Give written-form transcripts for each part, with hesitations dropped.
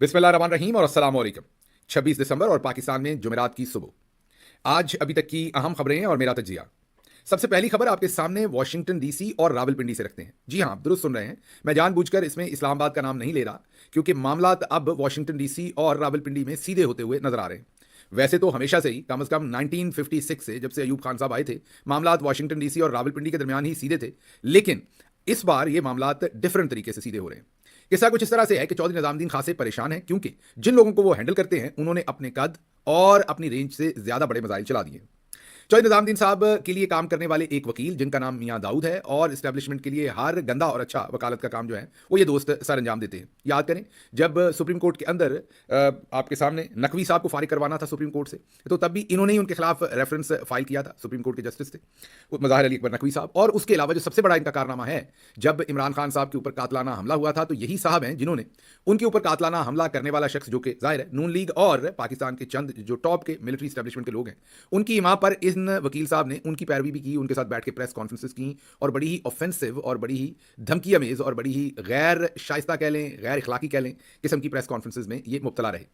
बिस्मिल्लाहिर्रहमानिर्रहीम और अस्सलाम वालेकुम। 26 दिसंबर और पाकिस्तान में जुमेरात की सुबह। आज अभी तक की अहम खबरें और मेरा तजिया। सबसे पहली खबर आपके सामने वाशिंगटन डीसी और रावलपिंडी से रखते हैं। जी हां, आप दुरुस्त सुन रहे हैं। मैं जानबूझकर इसमें इस्लामाबाद का नाम नहीं ले रहा, क्योंकि मामलात अब वाशिंगटन डीसी और रावलपिंडी में सीधे होते हुए नजर आ रहे हैं। वैसे तो हमेशा से ही, कम से कम 1956 से, जब से अयूब खान साहब आए थे, मामलात वाशिंगटन डीसी और रावलपिंडी के दरमियान ही सीधे थे। लेकिन इस बार ये मामलात डिफरेंट तरीके से सीधे हो रहे हैं। किस्सा कुछ इस तरह से है कि चौधरी निजामुद्दीन खासे परेशान हैं, क्योंकि जिन लोगों को वो हैंडल करते हैं उन्होंने अपने कद और अपनी रेंज से ज्यादा बड़े मजाइल चला दिए। चौधरी निजामुद्दीन साहब के लिए काम करने वाले एक वकील, जिनका नाम मियां दाऊद है, और इस्टेब्लिशमेंट के लिए हर गंदा और अच्छा वकालत का काम जो है वो ये दोस्त सर अंजाम देते हैं। याद करें, जब सुप्रीम कोर्ट के अंदर आपके सामने नकवी साहब को फारिग करवाना था सुप्रीम कोर्ट से, तो तब भी इन्होंने ही उनके खिलाफ रेफरेंस फाइल किया था। सुप्रीम कोर्ट के जस्टिस थे मज़ाहिर अली अकबर नकवी साहब। और उसके अलावा जो सबसे बड़ा इनका कारनामा है, जब इमरान खान साहब के ऊपर कातलाना हमला हुआ था, तो यही साहब हैं जिन्होंने उनके ऊपर कातलाना हमला करने वाला शख्स, जो कि जाहिर है नून लीग और पाकिस्तान के चंद जो टॉप के मिलिट्री स्टैब्लिशमेंट के लोग हैं, उनकी मां पर इन वकील साहब ने उनकी पैरवी भी की, उनके साथ बैठ के प्रेस कॉन्फ्रेंसेस की, और बड़ी ही ऑफेंसिव और बड़ी ही धमकी अमेज और बड़ी ही गैर शाइस्ता कह लें, गैर इखलाकी कह लें, किस्म की प्रेस कॉन्फ्रेंसेस में ये मुब्तला रहे।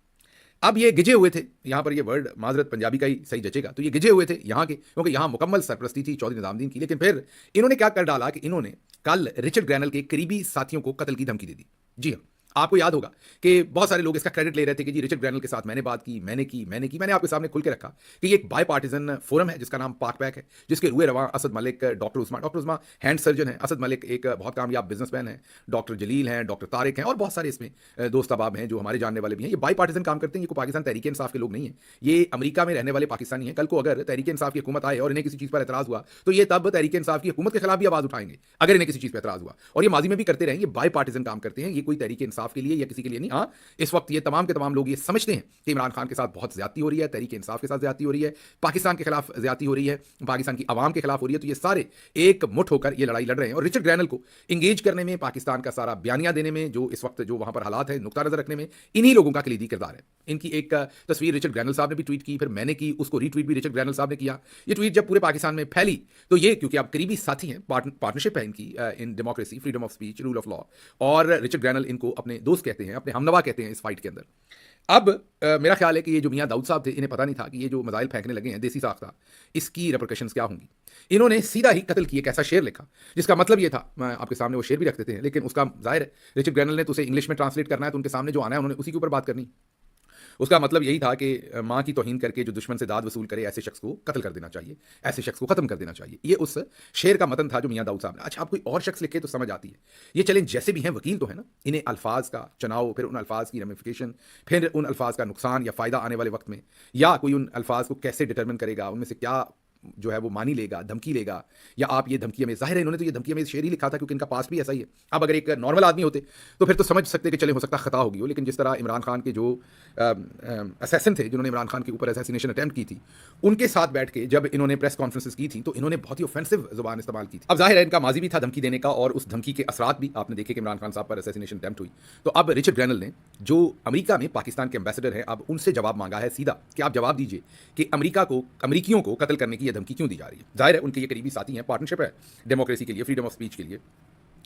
अब ये गिजे हुए थे, यहां पर ये वर्ड माजरत पंजाबी का ही सही जचेगा, तो ये गिजे हुए थे यहां के, क्योंकि यहां मुकम्मल सरपरस्ती थी चौधरी निजामुद्दीन की। लेकिन फिर इन्होंने क्या कर डाला कि इन्होंने कल रिचर्ड ग्रैनल के करीबी साथियों को कत्ल की धमकी दे दी। जी हाँ, आपको याद होगा कि बहुत सारे लोग इसका क्रेडिट ले रहे थे कि जी रिचर्ड ग्रैनल के साथ मैंने बात की, मैंने आपके सामने खुल के रखा कि ये एक बाय पार्टिजन फोरम है जिसका नाम पाक पैक है, जिसके रुए रवां Asad Malik, doctor Usma hand surgeon है, असद मलिक एक बहुत कामयाब बिजनेसमैन है, डॉक्टर जलील हैं, डॉक्टर तारिक हैं, और बहुत सारे इसमें दोस्त अहबाब हैं जो हमारे जानने वाले भी हैं। ये बाय पार्टिजन काम करते हैं। ये कोई पाकिस्तान तहरीक इंसाफ के लोग नहीं है, ये अमेरिका में रहने वाले पाकिस्तानी हैं। कल को अगर तहरीक इंसाफ की हुकूमत आए और इन्हें किसी चीज़ पर एतराज़ हुआ, तो ये तब तहरीक इंसाफ की हुकूमत के खिलाफ भी आवाज़ उठाएंगे अगर इन्हें किसी चीज़ पर एतराज़ हुआ, और ये माजी में भी करते रहेंगे। बाय पार्टिजन काम करते हैं, ये कोई तहरीक इंसाफ के लिए या किसी के लिए नहीं। हाँ, इस वक्त ये तमाम के तमाम लोग ये समझते हैं कि इमरान खान के साथ बहुत ज्यादती हो रही है, तहरीक इंसाफ के साथ ज्यादती हो रही है, पाकिस्तान के खिलाफ ज्यादती हो रही है, पाकिस्तान की आवाम के खिलाफ हो रही है, तो ये सारे एक मुठ होकर ये लड़ाई लड़ रहे हैं। और रिचर्ड ग्रैनल को इंगेज करने में, पाकिस्तान का सारा बयानिया देने में, जो इस वक्त जो वहां पर हालात है नुक्ता नजर रखने में, इन्हीं लोगों का कलीदी किरदार है। इनकी एक तस्वीर रिचर्ड ग्रैनल साहब ने भी ट्वीट की, फिर मैंने की, उसको रीट्वीट भी रिचर्ड ग्रैनल साहब ने किया। ये ट्वीट जब पूरे पाकिस्तान में फैली, तो ये क्योंकि आप करीबी साथी हैं, पार्टनरशिप है इनकी in democracy, freedom of speech, rule of law, और रिचर्ड ग्रैनल इनको अपने दोस्त कहते हैं, अपने हमनवा कहते हैं इस फाइट के अंदर। अब मेरा ख्याल है कि ये जो मियां दाऊद साहब थे, इन्हें पता नहीं था कि ये जो मजाइल फेंकने लगे हैं देसी साख्ता, इसकी रेपरकशंस क्या होंगी। इन्होंने सीधा ही कत्ल की एक ऐसा शेर लिखा, जिसका मतलब ये था, मैं आपके सामने वो शेर भी रख देते हैं, लेकिन उसका जाहिर है रिचर्ड ग्रैनल ने तो उसे इंग्लिश में ट्रांसलेट करना है, तो उनके सामने जो आना है उन्होंने उसी के ऊपर बात करनी। उसका मतलब यही था कि माँ की तौहीन करके जो दुश्मन से दाद वसूल करे, ऐसे शख्स को कत्ल कर देना चाहिए, ऐसे शख्स को खत्म कर देना चाहिए। ये उस शेर का मतन था जो मियां दाऊद साहब ने। अच्छा, आप कोई और शख्स लिखे तो समझ आती है, ये चलें जैसे भी हैं, वकील तो है ना, इन्हें अल्फाज का चुनाव, फिर उन अल्फाज की रेमिफिकेशन, फिर उन अल्फाज का नुकसान या फ़ायदा आने वाले वक्त में, या कोई उन अल्फाज को कैसे डिटर्मिन करेगा, उनमें से क्या जो है वो मानी लेगा, धमकी लेगा, या आप ये धमकी में, जाहिर है इन्होंने तो ये धमकी में शेर ही लिखा था क्योंकि इनका पास भी ऐसा ही है। अब अगर एक नॉर्मल आदमी होते तो फिर तो समझ सकते कि चले हो सकता खता होगी हो, लेकिन जिस तरह इमरान खान के जो असैसिन थे, जिन्होंने इमरान खान के ऊपर असैसिनेशन अटैम्प्ट की थी, उनके साथ बैठ के जब इन्होंने प्रेस कॉन्फ्रेंसेस की थी, तो इन्होंने बहुत ही ऑफेंसिव जुबान इस्तेमाल की थी। अब जाहिर है इनका माजी भी था धमकी देने का, और उस धमकी के असरात भी आपने देखे कि इमरान खान साहब पर असैसिनेशन अटैम्प्ट हुई। तो अब रिचर्ड ग्रैनल ने, जो अमेरिका में पाकिस्तान के एम्बेसडर हैं, अब उनसे जवाब मांगा है सीधा कि आप जवाब दीजिए कि अमेरिकियों को कत्ल करने की यह धमकी क्यों दी जा रही है। जाहिर है उनके ये करीबी साथी हैं, पार्टनरशिप है डेमोक्रेसी के लिए, फ्रीडम ऑफ स्पीच के लिए,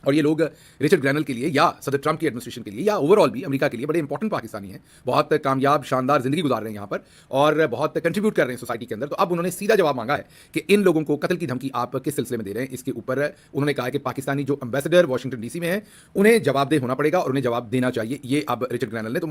और ये लोग रिचर्ड ग्रैनल के लिए, या सदर ट्रंप की एडमिनिस्ट्रेशन के लिए, या ओवरऑल भी अमेरिका के लिए बड़े इंपॉर्टेंट पाकिस्तानी हैं, बहुत कामयाब शानदार जिंदगी गुजार रहे हैं यहाँ पर, और बहुत कंट्रीब्यूट कर रहे हैं सोसाइटी के अंदर। तो अब उन्होंने सीधा जवाब मांगा है कि इन लोगों को कत्ल की धमकी आप किस सिलसिले में दे रहे हैं। इसके ऊपर उन्होंने कहा कि पाकिस्तानी जो एम्बेसडर वाशिंगटन डीसी में है, उन्हें जवाबदेह होना पड़ेगा और उन्हें जवाब देना चाहिए। ये अब रिचर्ड ग्रैनल ने, तो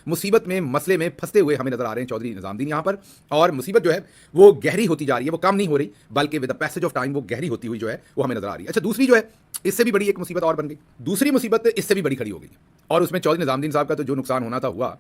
मुसीबत में, मसले में फंसते हुए हमें नजर आ रहे हैं चौधरी निजामुद्दीन यहाँ पर, और मुसीबत जो है वो गहरी होती जा रही है, वो कम नहीं हो रही, बल्कि with the passage of time वो गहरी होती हुई जो है वो हमें नजर आ रही है। अच्छा, दूसरी जो है इससे भी बड़ी एक मुसीबत और बन गई, दूसरी मुसीबत इससे भी बड़ी खड़ी हो गई, और उसमें चौधरी निजामुद्दीन साहब का तो जो नुकसान होना था हुआ।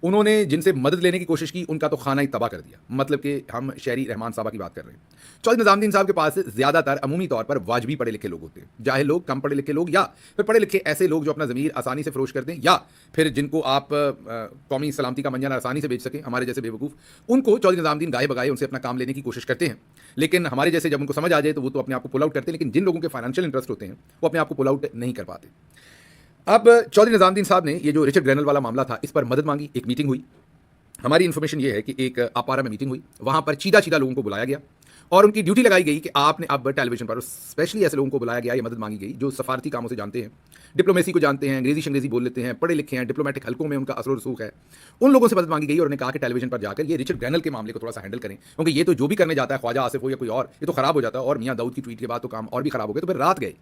उन्होंने जिनसे मदद लेने की कोशिश की, उनका तो खाना ही तबाह कर दिया। मतलब कि हम शहरी रहमान साहब की बात कर रहे हैं। चौधरी निजामुद्दीन साहब के पास ज़्यादातर अमूमी तौर पर वाजबी पढ़े लिखे लोग होते हैं, जाहिल लोग, कम पढ़े लिखे लोग, या फिर पढ़े लिखे ऐसे लोग जो अपना ज़मीर आसानी से फरोश करते हैं, या फिर जिनको आप कौमी सलामती का मंजन आसानी से बेच सकें, हमारे जैसे बेवकूफ़, उनको चौधरी निजामुद्दीन गाए बगाए उनसे अपना काम लेने की कोशिश करते हैं। लेकिन हमारे जैसे जब उनको समझ आ जाए तो वो तो अपने आप को पुल आउट करते हैं, लेकिन जिन लोगों के फाइनेंशियल इंटरेस्ट होते हैं वो अपने आप को पुल आउट नहीं कर पाते। अब चौधरी निजामुद्दीन साहब ने ये जो रिचर्ड ग्रैनल वाला मामला था, इस पर मदद मांगी, एक मीटिंग हुई। हमारी इन्फॉर्मेशन ये है कि एक अपारा में मीटिंग हुई, वहाँ पर चीदा चीदा लोगों को बुलाया गया, और उनकी ड्यूटी लगाई गई कि आपने अब टेलीविजन पर स्पेशली ऐसे लोगों को बुलाया गया, ये मदद मांगी गई जो सफारती कामों से जानते हैं, डिप्लोमेसी को जानते हैं, अंग्रेजी बोल लेते हैं, पढ़े लिखे हैं, डिप्लोमेटिक हलकों में उनका असर रसूख है, उन लोगों से मदद मांगी गई और उन्होंने कहा कि टेलीविजन पर जाकर ये रिचर्ड ग्रैनल के मामले को थोड़ा सा हैंडल करें, क्योंकि ये तो जो भी करने जाता है, ख्वाजा आसिफ हो या कोई और, ये तो खराब हो जाता है। और मियाँ दाऊद की ट्वीट के बाद तो काम और भी खराब हो गए। तो फिर रात गए,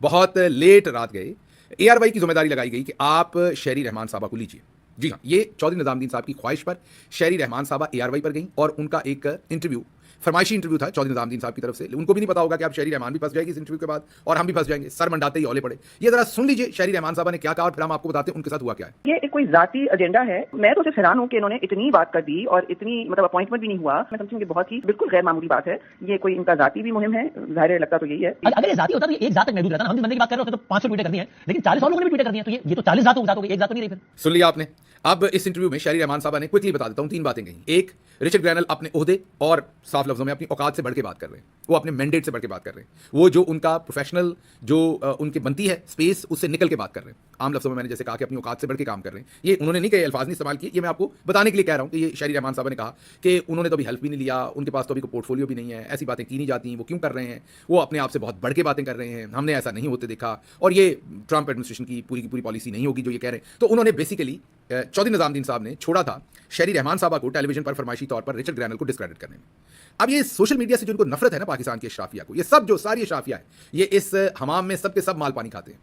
बहुत लेट रात गए, ARY की जिम्मेदारी लगाई गई कि आप शहरी रहमान साहबा को लीजिए। जी हाँ, ये चौधरी निजामुद्दीन साहब की ख्वाहिश पर शहरी रहमान साहबा ARY पर गई और उनका एक इंटरव्यू, फरमाइशी इंटरव्यू था चौधरी निजामुद्दीन साहब की तरफ से। उनको भी नहीं पता होगा कि आप शहरी रहमान भी फंस जाएगी इस इंटरव्यू के बाद और हम भी फंस जाएंगे, सर मंडाते ही औले पड़े। ये जरा सुन लीजिए शहरी रहमान साहबा ने क्या कहा और फिर हम आपको बताते हैं उनके साथ हुआ क्या है। ये एक कोई जाती एजेंडा है। मैं तो सिर्फ हैरान हूँ कि इन्होंने इतनी बात कर दी और इतनी अपॉइंटमेंट भी नहीं हुआ। मैं समझूंगी बहुत ही बिल्कुल गैर मामूली बात है। ये कोई इनका जाती भी मुहिम है, जाहिर लगता तो यही है। अगर ये जाती होता तो ये एक जात तक महदूद रहता ना। हम जिस बंदे की बात कर रहे होते तो 500 ट्वीटें कर दी हैं, लेकिन 40 और लोगों ने भी ट्वीटें कर दी हैं, तो ये तो 40 जात हो गई, एक जात तो नहीं रही फिर। सुन लिया आपने। अब इस इंटरव्यू में शहरी रहमान साहबा ने क्विकली बता देता हूं 3 बातें कही। एक, रिचर्ड ग्रैनल अपने ओहदे और साफ लफ्जों में अपनी औकात से बढ़ के बात कर रहे हैं, वो अपने मैंडेट से बढ़ के बात कर रहे हैं, वो जो उनका प्रोफेशनल जो उनकी बनती है स्पेस उससे निकल के बात कर रहे हैं। आम लफ्जों में मैंने जैसे कहा कि अपनी औकात से बढ़ के काम कर रहे हैं। ये उन्होंने नहीं कहे, अल्फाज नहीं इस्तेमाल किए, ये मैं आपको बताने के लिए कह रहा हूं कि ये शहरी रहमान साहब ने कहा कि उन्होंने तो अभी हेल्प भी नहीं लिया, उनके पास तो अभी कोई पोर्टफोलियो भी नहीं है, ऐसी बातें की नहीं जाती, वो क्यों कर रहे हैं, वो अपने आप से बहुत बढ़ के बातें कर रहे हैं, हमने ऐसा नहीं होते देखा और ये ट्रंप एडमिनिस्ट्रेशन की पूरी पॉलिसी नहीं होगी जो ये कह रहे हैं। तो उन्होंने बेसिकली चौधरी निजामुद्दीन साहब ने छोड़ा था शहरी रहमान साहबा को टेलीविजन पर फरमाइशी तौर पर रिचर्ड ग्रैनल को डिस्क्रेडिट करने में। अब ये सोशल मीडिया से जो इनको नफरत है ना पाकिस्तान के अशराफिया को, ये सब जो सारी अशराफिया है, ये इस हमाम में सब के सब माल पानी खाते हैं।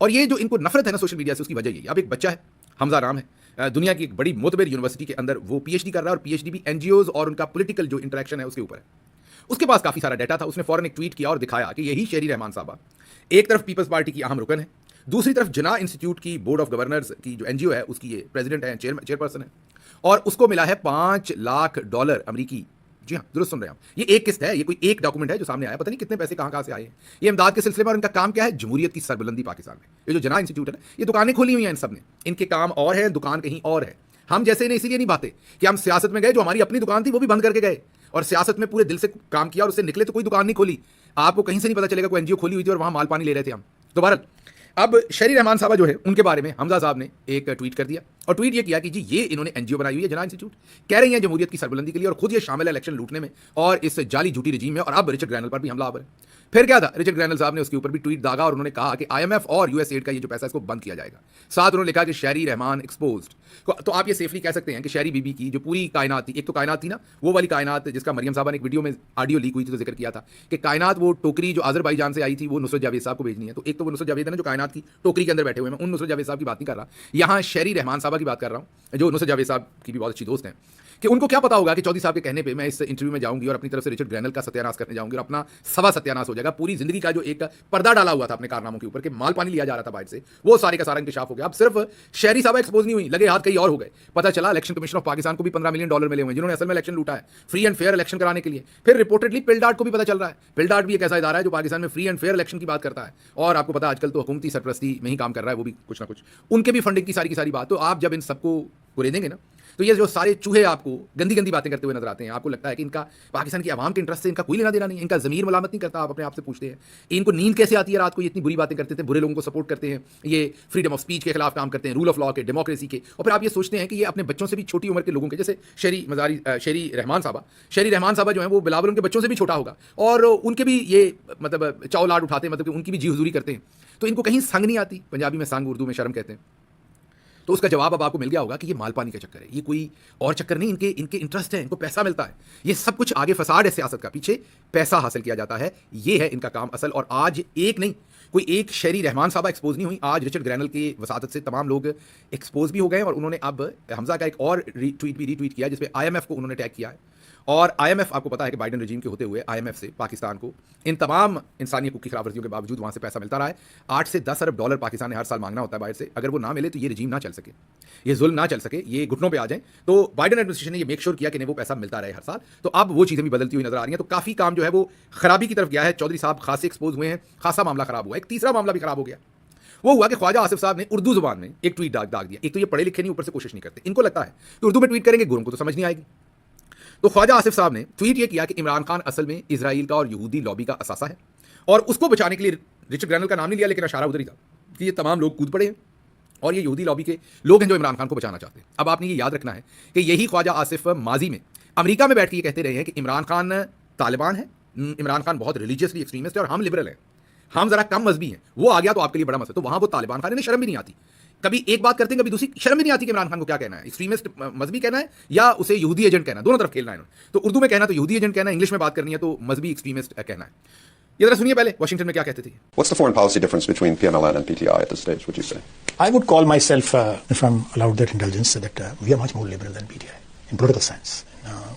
और ये जो इनको नफरत है ना सोशल मीडिया से, उसकी वजह यही। अब एक बच्चा है, हमजा नाम है, दुनिया की एक बड़ी मोतबर यूनिवर्सिटी के अंदर वो PhD कर रहा है और PhD भी NGOs और उनका पॉलिटिकल जो इंटरेक्शन है उसके ऊपर है। उसके पास काफी सारा डाटा था। उसने फौरन एक ट्वीट किया और दिखाया कि यही शहरी रहमान साहबा एक तरफ पीपल्स पार्टी की अहम रुकन है, दूसरी तरफ जिन्ना इंस्टीट्यूट की बोर्ड ऑफ गवर्नर्स की जो NGO है उसकी ये प्रेसिडेंट है, चेयरपर्सन है, और उसको मिला है $5 लाख अमेरिकी। जी हाँ, दुरुस्त सुन रहे हैं आप। ये एक किस्त है, ये कोई एक डॉक्यूमेंट है जो सामने आया, पता नहीं कितने पैसे कहां से आए हैं। ये इमदाद के सिलसिले में, और इनका काम क्या है, जमहूरियत की सरबुलंदी पाकिस्तान में। ये जो जना इंस्टीट्यूट है ना, ये दुकानें खोली हुई हैं इन सब ने, इनके काम और है, दुकान कहीं और है। हम जैसे ने इसीलिए नहीं बातें कि हम सियासत में गए, जो हमारी अपनी दुकान थी वो भी बंद करके गए और सियासत में पूरे दिल से काम किया और उससे निकले तो कोई दुकान नहीं खोली। आपको कहीं से नहीं पता चलेगा कोई NGO खोली हुई थी और वहां माल पानी ले रहे थे हम। तो भारत, अब शहरी रहमान साहबा जो है उनके बारे में हमजा साहब ने एक ट्वीट कर दिया और ट्वीट ये किया कि जी ये इन्होंने NGO बनाई हुई है जना इंस्टीट्यूट, कह रही है जमहूरियत की सरबुलंदी के लिए और खुद ये शामिल है इलेक्शन लूटने में और इस जाली झूठी रजीम में, और अब रिचर्ड ग्रैनल पर भी हमलावर है। फिर क्या था, रिचर्ड ग्रैनल साहब ने उसके ऊपर भी ट्वीट दागा और उन्होंने कहा कि IMF और USAID का ये जो पैसा है इसको बंद किया जाएगा। साथ उन्होंने लिखा कि शहरी रहमान एक्सपोज्ड। तो आप ये सेफली कह सकते हैं कि शहरी बीबी की जो पूरी कायनात थी, एक तो कायनात थी ना वो वाली कायनात जिसका मरियम साहबा ने एक वीडियो में ऑडियो लीक हुई थी तो जिक्र किया था कि कायनात वो टोकरी जो अजरबैजान से आई थी वो नुसरत जावेद साहब को भेजनी है। तो एक तो वो नुसरत जावेद है ना जो कायनात की टोकरी के अंदर बैठे हुए हैं, उन नुसरत जावेद साहब की बात नहीं कर रहा, यहाँ शहरी रहमान साहबा की बात कर रहा हूँ जो नुसरत जावेद साहब की भी बहुत अच्छी दोस्त हैं। कि उनको क्या पता होगा कि चौधरी साहब के कहने पे मैं इस इंटरव्यू में जाऊंगी और अपनी तरफ से रिचर्ड ग्रैनल का सत्यानाश करने जाऊंगी और अपना सवा सत्यानाश हो जाएगा। पूरी जिंदगी का जो एक पर्दा डाला हुआ था अपने कारनामों के ऊपर कि माल पानी लिया जा रहा था बाहर से, वो सारे का सारा इंकशाफ हो गया। अब सिर्फ शहरी साहब एक्सपोज नहीं हुई, लगे हाथ कहीं और हो गए। पता चला इलेक्शन कमीशन ऑफ पाकिस्तान को भी $15 मिलियन मिले हुए हैं जिन्होंने असल में इलेक्शन लूटा है फ्री एंड फेयर इलेक्शन कराने के लिए। फिर रिपोर्टेडली पिलडार्ट को भी पता चल रहा है। पिलडार्ट भी एक ऐसा इदारा है जो पाकिस्तान में फ्री एंड फेयर इलेक्शन की बात करता है और आपको पता आजकल तो हुकूमती सरपरस्ती में ही काम कर रहा है वो भी कुछ ना कुछ, उनके भी फंडिंग की सारी बात। तो आप जब इन सबको कुरेदेंगे ना तो ये जो सारे चूहे आपको गंदी बातें करते हुए नजर आते हैं, आपको लगता है कि इनका पाकिस्तान की आवाम के इंटरेस्ट से इनका कोई लेना देना नहीं है, इनका ज़मीर मलामत नहीं करता। आप अपने आप से पूछते हैं इनको नींद कैसे आती है रात को, ये इतनी बुरी बातें करते थे, बुरे लोगों को सपोर्ट करते हैं, ये फ्रीडम ऑफ स्पीच के खिलाफ काम करते हैं, रूल ऑफ लॉ के, डेमोक्रेसी के, और फिर आप ये सोचते हैं कि ये अपने बच्चों से भी छोटी उम्र के लोगों के, जैसे शहरी रहमान साहबा जो है वो बिलावल उनके बच्चों से भी छोटा होगा और उनके भी ये मतलब चावलाट उठाते हैं, मतलब कि उनकी भी जी हुजूरी करते हैं। तो इनको कहीं संग नहीं आती, पंजाबी में संग, उर्दू में शर्म कहते हैं। तो उसका जवाब अब आपको मिल गया होगा कि ये माल पानी का चक्कर है, ये कोई और चक्कर नहीं, इनके इंटरेस्ट है, इनको पैसा मिलता है, ये सब कुछ आगे फसाड है सियासत का, पीछे पैसा हासिल किया जाता है, ये है इनका काम असल। और आज एक नहीं, कोई एक शहरी रहमान साहबा एक्सपोज नहीं हुई, आज रिचर्ड ग्रैनल की वसादत से तमाम लोग एक्सपोज भी हो गए और उन्होंने अब हमजा का एक और ट्वीट भी रीट्वीट किया जिसमें IMF को उन्होंने टैग किया है। और IMF आपको पता है कि बाइडेन रजीम के होते हुए IMF से पाकिस्तान को इन तमाम इंसानी हकूक़ की खिलाफवर्जियों के बावजूद वहाँ से पैसा मिलता रहा है। $8 से 10 अरब पाकिस्तान ने हर साल मांगना होता है बाहर से, अगर वो ना मिले तो ये रजीम ना चल सके, ये जुल्म ना चल सके, ये घुटनों पे आ जाए। तो बाइडेन एडमिनिस्ट्रेशन ने ये मेक श्योर किया कि नहीं वो पैसा मिलता रहे हर साल। तो अब वो चीज़ें भी बदलती हुई नजर आ रही हैं। तो काफ़ी काम जो है वो खराबी की तरफ गया है। चौधरी साहब खासे एक्सपोज हुए हैं, खासा मामला खराब हुआ। एक तीसरा मामला भी खराब हो गया, वो हुआ कि ख्वाजा आसिफ साहब ने उर्दू जुबान में एक ट्वीट दाग दिया। एक तो ये पढ़े लिखे नहीं, ऊपर से कोशिश नहीं करते, इनको लगता है कि उर्दू में ट्वीट करेंगे गुरों को तो समझ नहीं आएगी। तो ख्वाजा आसिफ साहब ने ट्वीट ये किया कि इमरान खान असल में इजराइल का और यहूदी लॉबी का असासा है और उसको बचाने के लिए रिचर्ड ग्रैनल का नाम नहीं लिया, लेकिन इशारा उधर ही था कि ये तमाम लोग कूद पड़े हैं और ये यहूदी लॉबी के लोग हैं जो इमरान खान को बचाना चाहते हैं। अब आपने ये याद रखना है कि यही ख्वाजा आसिफ माजी में अमेरिका में बैठ के ये कहते रहे हैं कि इमरान खान तालिबान है, इमरान खान बहुत रिलीजियसली एक्सट्रीमिस्ट है और हम लिबरल हैं, हम जरा कम मजहबी हैं, वो आ गया तो आपके लिए बड़ा मसला। तो वहां वो तालिबान खाने में शर्म भी नहीं आती, कभी एक बात करते हैं कभी दूसरी, शर्म भी नहीं आती कि इमरान खान को क्या कहना है, एक्सट्रीमिस्ट मजहबी कहना है या उसे यहूदी एजेंट कहना है, दोनों तरफ खेलना है इन्होंने। तो उर्दू में कहना तो यहूदी एजेंट कहना है, इंग्लिश में बात करनी है तो मजहबी एक्सट्रीमिस्ट कहना है। ये जरा सुनिए पहले वाशिंगटन में क्या कहते थे। What's the foreign policy difference between PMLN and PTI at this stage, would you say? I would call myself, if I'm allowed that indulgence, that we are much more liberal than PTI in political sense,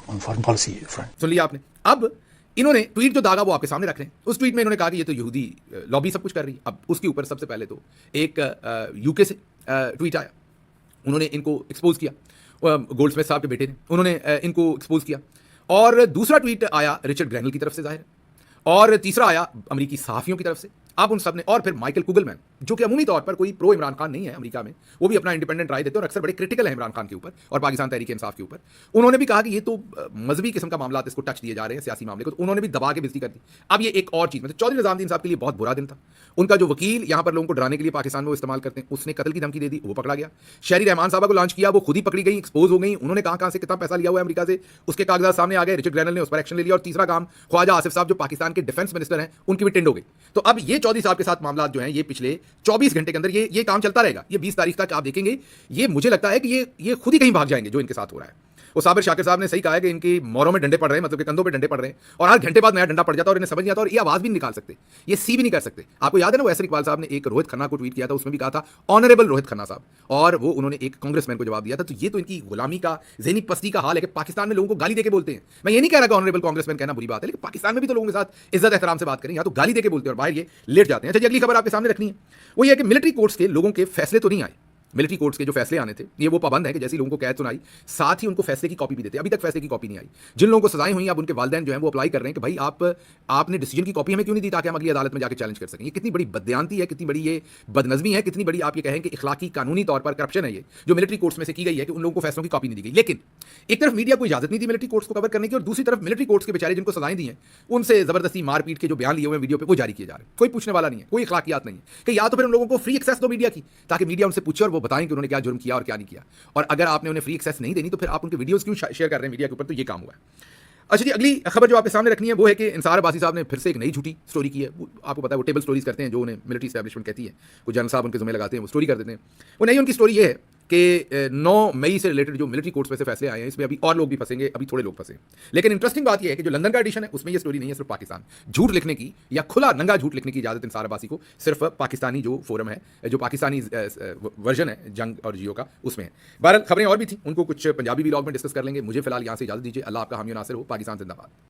on foreign policy front. सुन लिया आपने। अब इन्होंने tweet जो दागा वो आपके सामने रख रहे हैं। उस ट्वीट में इन्होंने कहा कि ये तो यहूदी लॉबी सब कुछ कर रही है। अब उसके ऊपर सबसे पहले तो एक यूके से ट्वीट आया, उन्होंने इनको एक्सपोज किया, गोल्डस्मिथ साहब के बेटे ने, उन्होंने इनको एक्सपोज किया। और दूसरा ट्वीट आया रिचर्ड ग्रैनल की तरफ से जाहिर है, और तीसरा आया अमेरिकी सहाफियों की तरफ से। अब उन सब ने, और फिर माइकल कुगलमैन जो कि अमूमी तौर पर कोई प्रो इमरान खान नहीं है अमेरिका में, वो भी अपना इंडिपेंडेंट राय देते हैं और अक्सर बड़े क्रिटिकल है इमरान खान के ऊपर और पाकिस्तान तहरीक इंसाफ के ऊपर। उन्होंने भी कहा कि ये तो मजहबी किस्म का मामला, इसको टच दिए जा रहे हैं सियासी मामले को, तो उन्होंने भी दबा के बेइज्जती कर दी। अब ये एक और चीज़, मतलब चौधरी निजामुद्दीन साहब के लिए बहुत बुरा दिन था। उनका जो वकील यहाँ पर लोगों को डराने के लिए पाकिस्तान में वो इस्तेमाल करते हैं, उसने कत्ल की धमकी दे दी, वो पकड़ा गया। शहरी रहमान साहबा को लॉन्च किया, वो खुद ही पकड़ी गई, एक्सपोज हो गई। उन्होंने कहाँ से कितना पैसा लिया हुआ है अमेरिका से, उसके कागजात सामने आ गए। रिचर्ड ग्रैनल ने उस पर एक्शन ले लिया। और तीसरा काम, ख्वाजा आसिफ साहब जो पाकिस्तान के डिफेंस मिनिस्टर हैं, उनकी भी टिंड हो गई। तो अब ये चौधरी साहब के साथ मामला जो हैं, ये पिछले 24 घंटे के अंदर ये काम चलता रहेगा। ये 20 तारीख तक आप देखेंगे, ये मुझे लगता है कि ये खुद ही कहीं भाग जाएंगे जो इनके साथ हो रहा है। वो साबिर शाकिर साहब ने सही कहा है कि इनकी मोरों में डंडे पड़ रहे हैं, मतलब कि कंधों पे डंडे पड़ रहे हैं, और हर घंटे बाद नया डंडा पड़ जाता है और इन्हें समझ नहीं आता और ये आवाज भी नहीं निकाल सकते, ये सी भी नहीं कर सकते। आपको याद है ना, वो एसर इकबाल साहब ने एक रोहित खन्ना को ट्वीट किया था, उसमें भी कहा था ऑनरेबल रोहित खन्ना साहब, और वो उन्होंने एक कांग्रेसमैन को जवाब दिया था। तो ये तो इनकी गुलामी का, ज़हनी पस्ती का हाल है कि पाकिस्तान में लोगों को गाली देके बोलते हैं। मैं ये नहीं कह रहा कि ऑनरेबल कांग्रेसमैन कहना बुरी बात है, लेकिन पाकिस्तान में भी तो लोगों के साथ इज्जत एहतराम से बात करें, या तो गाली देके बोलते हैं और बाहर ये लेट जाते हैं। अच्छा, अगली खबर आपके सामने रखनी है, वो ये है कि मिलिट्री कोर्ट्स के लोगों के फैसले तो नहीं आए। मिलिट्री कोर्ट्स के जो फैसले आने थे, ये वो पाबंद है कि जैसे लोगों को कैद सुनाई, साथ ही उनको फैसले की कॉपी भी देते। अभी तक फैसले की कॉपी नहीं आई। जिन लोगों को सजाएं हुई, अब उनके वालिदैन जो हैं वो अप्लाई कर रहे हैं कि भाई आपने डिसीजन की कॉपी हमें क्यों नहीं दी, ताकि हम अगली अदालत में जाकर चैलेंज कर सकें। ये कितनी बड़ी बदयांती है, कितनी बड़ी ये बदनज़मी है, कितनी बड़ी आप ये कहें कि इखलाकी कानूनी तौर पर करप्शन है ये जो मिलिट्री कोर्ट्स में से की गई है कि उन लोगों को फैसलों की कॉपी नहीं दी गई। लेकिन एक तरफ मीडिया को इजाजत नहीं दी मिलिट्री कोर्ट्स को कवर करने की, और दूसरी तरफ मिलिट्री कोर्ट्स के बेचारे जिनको सजाएं दी हैं, उनसे जबरदस्ती मारपीट के जो बयान लिए हुए वीडियो पे वो जारी किए जा रहे हैं। कोई पूछने वाला नहीं है, कोई इखलाकियात नहीं है कि या तो फिर उन लोगों को फ्री एक्सेस दो मीडिया की, ताकि मीडिया उनसे पूछे और वो बताएं कि उन्होंने क्या जुर्म किया और क्या नहीं किया। और अगर आपने उन्हें फ्री एक्सेस नहीं देनी तो फिर आप उनके वीडियोस क्यों शेयर कर रहे हैं मीडिया के ऊपर, तो ये काम हुआ है। अच्छा जी, अगली खबर जो आपके सामने रखनी है वो है कि इंसार अब्बासी साहब ने फिर से एक नई झूठी स्टोरी की है। आपको पता है वो टेबल स्टोरीज करते हैं जो उन्हें मिलिट्री एस्टैब्लिशमेंट कहती है, कुछ जनरल साहब उनके ज़िम्मे लगाते हैं, वो स्टोरी कर देते हैं। वो नहीं, उनकी स्टोरी ये है कि 9 मई से रिलेटेड जो मिलिट्री कोर्ट्स में से फैसले आए हैं, इसमें अभी और लोग भी फंसेंगे, अभी थोड़े लोग फंसे। लेकिन इंटरेस्टिंग बात यह है कि जो लंदन का एडिशन है उसमें ये स्टोरी नहीं है, सिर्फ पाकिस्तान झूठ लिखने की या खुला नंगा झूठ लिखने की इजाजत इंसार अब्बासी को सिर्फ पाकिस्तानी जो फोरम है, जो पाकिस्तानी वर्जन है जंग और जियो का, उसमें है। बहरहाल खबरें और भी थी, उनको कुछ पंजाबी व्लॉग में डिस्कस कर लेंगे। मुझे फिलहाल यहाँ से इजाजत दीजिए। अल्लाह आपका हामी नासिर हो। पाकिस्तान जिंदाबाद।